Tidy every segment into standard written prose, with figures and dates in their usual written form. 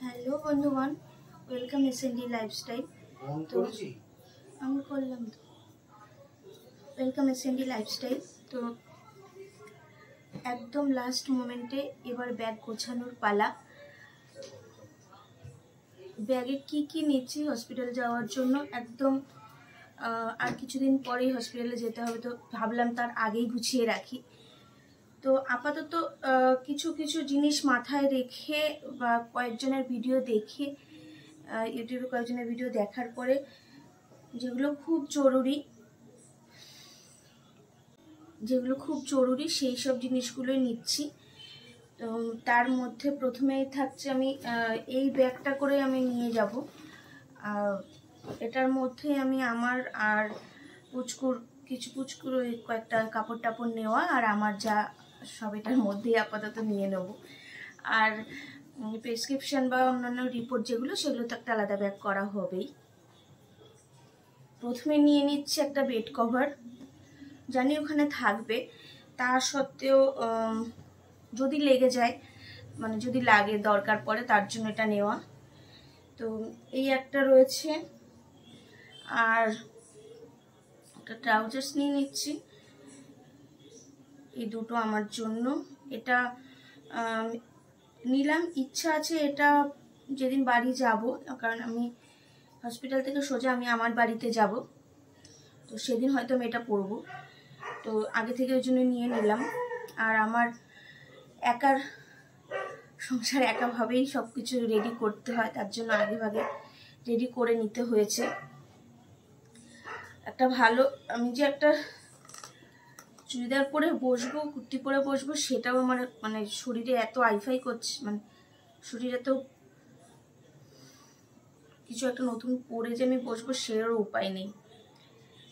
Hello বন্ধুগণ, welcome SND lifestyle. তো আমি করলাম তো ওয়েলকাম এসএনডি লাইফস্টাইল। তো একদম লাস্ট মোমেন্টে এবার ব্যাগ গোছানোর পালা। ব্যাগে কি নিচ্ছি হসপিটাল যাওয়ার জন্য, একদম আর কিছুদিন পরেই হসপিটালে যেতে হবে, তো ভাবলাম তার আগেই গুছিয়ে রাখি। তো আপাতত কিছু কিছু জিনিস মাথায় রেখে বা কয়েকজনের ভিডিও দেখে, ইউটিউবে কয়েকজনের ভিডিও দেখার পরে যেগুলো খুব জরুরি সেই সব জিনিসগুলোই নিচ্ছি। তো তার মধ্যে প্রথমেই থাকছে, আমি এই ব্যাগটা করে আমি নিয়ে যাব। এটার মধ্যে আমি আমার আর পুচকুর ওই কয়েকটা কাপড় টাপড় নেওয়া আর আমার যা সব এটার মধ্যেই আপাতত নিয়ে নেব। আর প্রেসক্রিপশন বা অন্যান্য রিপোর্ট যেগুলো, সেগুলো তো একটা আলাদা ব্যাগ করা হবেই। প্রথমে নিয়ে নিচ্ছি একটা বেড কভার। জানি ওখানে থাকবে, তা সত্ত্বেও যদি লেগে যায়, মানে যদি লাগে দরকার পড়ে, তার জন্য এটা নেওয়া। তো এই একটা রয়েছে, আর একটা ট্রাউজার্স নিয়ে নিচ্ছি। এই দুটো আমার জন্য। এটা নিলাম, ইচ্ছা আছে এটা যেদিন বাড়ি যাব, কারণ আমি হসপিটাল থেকে সোজা আমি আমার বাড়িতে যাব, তো সেদিন হয়তো আমি এটা পরবো। তো আগে থেকে ওই জন্য নিয়ে নিলাম। আর আমার একার সংসার একাভাবেই সব কিছু রেডি করতে হয়, তার জন্য আগে ভাগে রেডি করে নিতে হয়েছে। একটা ভালো, আমি যে একটা চুড়িদার পরে বসবো, কুর্তি পরে বসবো, সেটাও আমার মানে শরীরে এত আইফাই করছে, মানে শরীরে এত কিছু একটা নতুন পরে যে আমি বসবো সেরও উপায় নেই।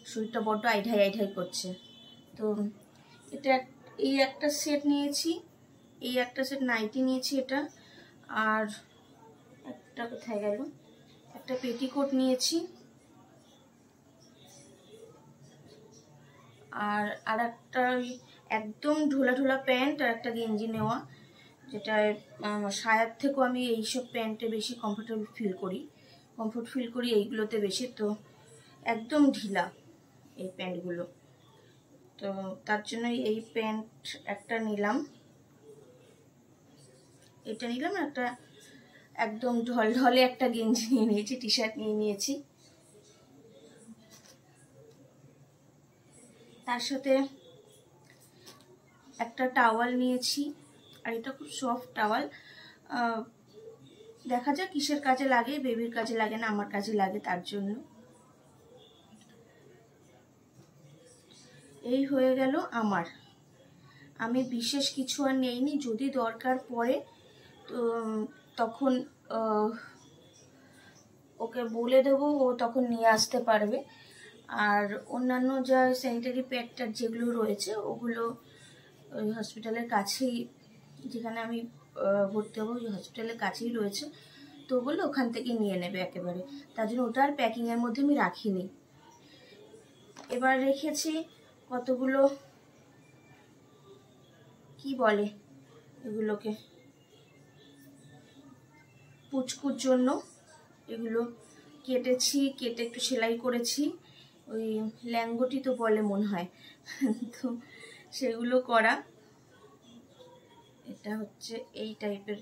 শরীরটা বড্ড আইঢাই করছে। তো এটা এই একটা সেট নিয়েছি, এই একটা সেট নাইটি নিয়েছি এটা। আর একটা কোথায় গেল, একটা পেটিকোট নিয়েছি। আর একটা একদম ঢোলা প্যান্ট আর একটা গেঞ্জি নেওয়া, যেটা সায়ার থেকেও আমি এইসব প্যান্টে বেশি কমফোর্ট ফিল করি এইগুলোতে বেশি। তো একদম ঢিলা এই প্যান্টগুলো, তো তার জন্য এই প্যান্ট একটা নিলাম, এটা নিলাম। একটা একদম ঢলঢলে একটা গেঞ্জি নিয়ে নিয়েছি, টি শার্ট নিয়ে নিয়েছি। তার সাথে একটা টাওয়াল নিয়েছি, আর এটা খুব সফট টাওয়াল। দেখা যাক কিসের কাজে লাগে, বেবির কাজে লাগে না, আমার কাজে লাগে, তার জন্য। এই হয়ে গেল আমার। আমি বিশেষ কিছু আর নেইনি, যদি দরকার পড়ে তো তখন ওকে বলে দেবো, ও তখন নিয়ে আসতে পারবে। আর অন্যান্য যা স্যানিটারি প্যাড যেগুলো রয়েছে, ওগুলো ওই হসপিটালের কাছেই, যেখানে আমি ভর্তি হবো ওই হসপিটালের কাছেই রয়েছে, তো ওগুলো ওখান থেকে নিয়ে নেবে একেবারে। তার জন্য ওটা আর প্যাকিংয়ের মধ্যে আমি রাখিনি। এবার রেখেছি কতগুলো, কি বলে এগুলোকে, পুচকুর জন্য। এগুলো কেটে একটু সেলাই করেছি, ওই ল্যাঙ্গটি তো বলে মনে হয়, তো সেগুলো করা। এটা হচ্ছে এই টাইপের,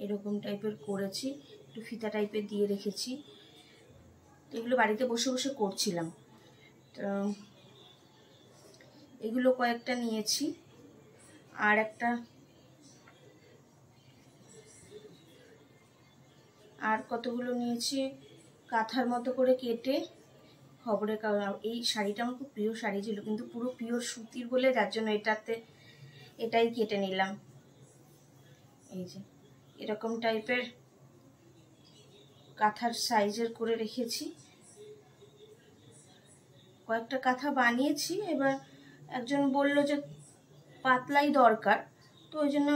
এরকম টাইপের করেছি, একটু ফিতা টাইপের দিয়ে রেখেছি। এগুলো বাড়িতে বসে বসে করছিলাম, তো এগুলো কয়েকটা নিয়েছি। আর একটা, আর কতগুলো নিয়েছি কাঁথার মতো করে কেটে, খবরের কাগজ। এই শাড়িটা আমার খুব প্রিয় শাড়ি ছিল, কিন্তু পুরো পিওর সুতির বলে, যার জন্য এটাই কেটে নিলাম। এই যে এরকম টাইপের কাঁথার সাইজের করে রেখেছি। কয়েকটা কাঁথা বানিয়েছি, এবার একজন বলল যে পাতলাই দরকার, তো ওই জন্য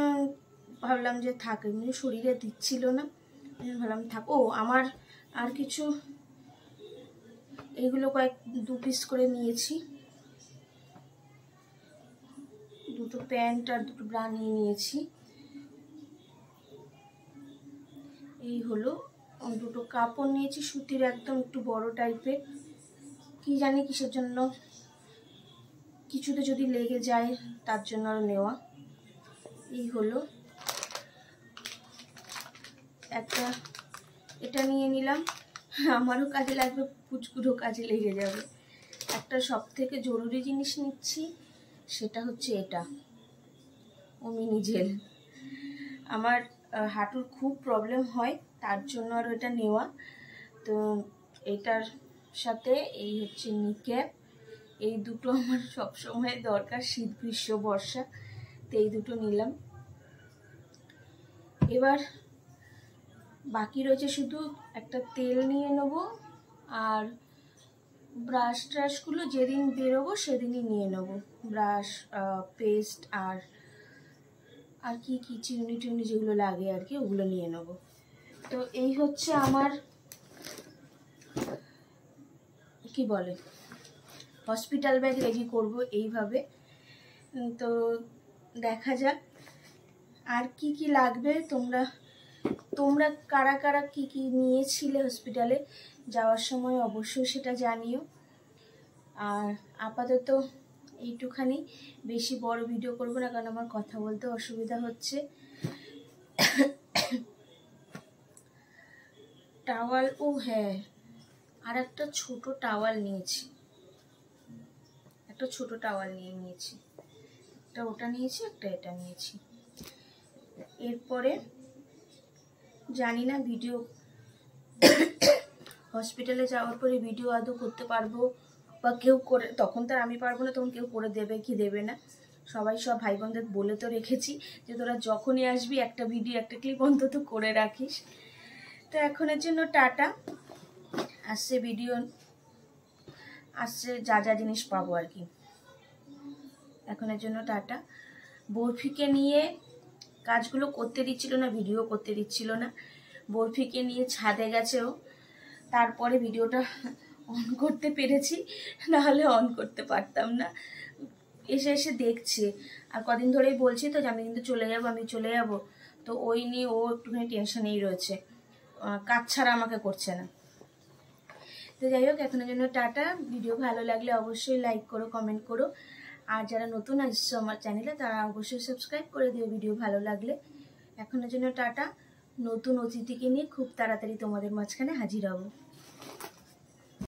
ভাবলাম যে থাক, এমনি শরীরে দিচ্ছিল না, ভাবলাম থাক। ও আমার আর কিছু, এইগুলো 2 পিস করে নিয়েছি, দুটো প্যান্ট আর দুটো ব্রা নিয়ে নিয়েছি। এই হলো, দুটো কাপড় নিয়েছি সুতির, একদম একটু বড় টাইপের, কি জানি কিসের জন্য, কিছুতে যদি লেগে যায় তার জন্য আর নেওয়া। এই হলো একটা, এটা নিয়ে নিলাম, আমারও কাজে লাগবে, পুচকুরও কাজে লেগে যাবে। একটা সব থেকে জরুরি জিনিস নিচ্ছি, সেটা হচ্ছে এটা, ওমিনি জেল। আমার হাঁটুর খুব প্রবলেম হয়, তার জন্য আরও এটা নেওয়া। তো এটার সাথে এই হচ্ছে নি ক্যাপ, এই দুটো আমার সবসময় দরকার, শীত গ্রীষ্ম বর্ষা, তো এই দুটো নিলাম। এবার বাকি রয়েছে শুধু একটা তেল নিয়ে নেব, আর ব্রাশ ট্রাশগুলো যেদিন বেরোবো সেদিনই নিয়ে নেব, ব্রাশ, পেস্ট, আর কি কি চিউনি টিউনি যেগুলো লাগে আর কি, ওগুলো নিয়ে নেব। তো এই হচ্ছে আমার কি বলে হসপিটাল ব্যাগ রেডি করব এইভাবে। তো দেখা যাক আর কি কি লাগবে। তোমরা কারা কারা কি কি নিয়েছিলে হসপিটালে যাওয়ার সময় অবশ্যই সেটা জানিও। আর আপাতত এইটুখানি, বেশি বড় ভিডিও করব না, কারণ আমার কথা বলতে অসুবিধা হচ্ছে। টাওয়াল, ও হ্যাঁ, আর একটা ছোট টাওয়াল নিয়েছি, একটা ছোট টাওয়াল নিয়েছি, একটা ওটা নিয়েছি, একটা এটা নিয়েছি। এরপরে জানি না ভিডিও হসপিটালে যাওয়ার পরে ভিডিও আদৌ করতে পারবো বা কেউ করে, তখন তো আমি পারবো না, তখন কেউ করে দেবে কি দেবে না। সবাই সব ভাই বোনদের বলে তো রেখেছি যে তোরা যখনই আসবি একটা ভিডিও, একটা ক্লিপ অন্তত করে রাখিস। তো এখনের জন্য টাটা, আসছে ভিডিও, আসছে যা যা জিনিস পাবো আর কি। এখনের জন্য টাটা। বরফিকে নিয়ে কাজগুলো করতে দিচ্ছিল না, ভিডিও করতে দিচ্ছিল না। বরফিকে নিয়ে ছাদে গেছেও, তারপরে ভিডিওটা অন করতে পেরেছি, নাহলে অন করতে পারতাম না। এসে এসে দেখছি, আর কদিন ধরেই বলছি তো যে আমি কিন্তু চলে যাব, আমি চলে যাব। তো ওই নিয়ে ও একটুখানি টেনশনেই রয়েছে, কাজ ছাড়া আমাকে করছে না। তো যাই হোক, এখনের জন্য টাটা। ভিডিও ভালো লাগলে অবশ্যই লাইক করো, কমেন্ট করো, আর যারা নতুন আসছো আমার চ্যানেলে তারা অবশ্যই সাবস্ক্রাইব করে দিও ভিডিও ভালো লাগলে। এখনের জন্য টাটা। নতুন অতিথিকে নিয়ে খুব তাড়াতাড়ি তোমাদের মাঝখানে হাজির হব।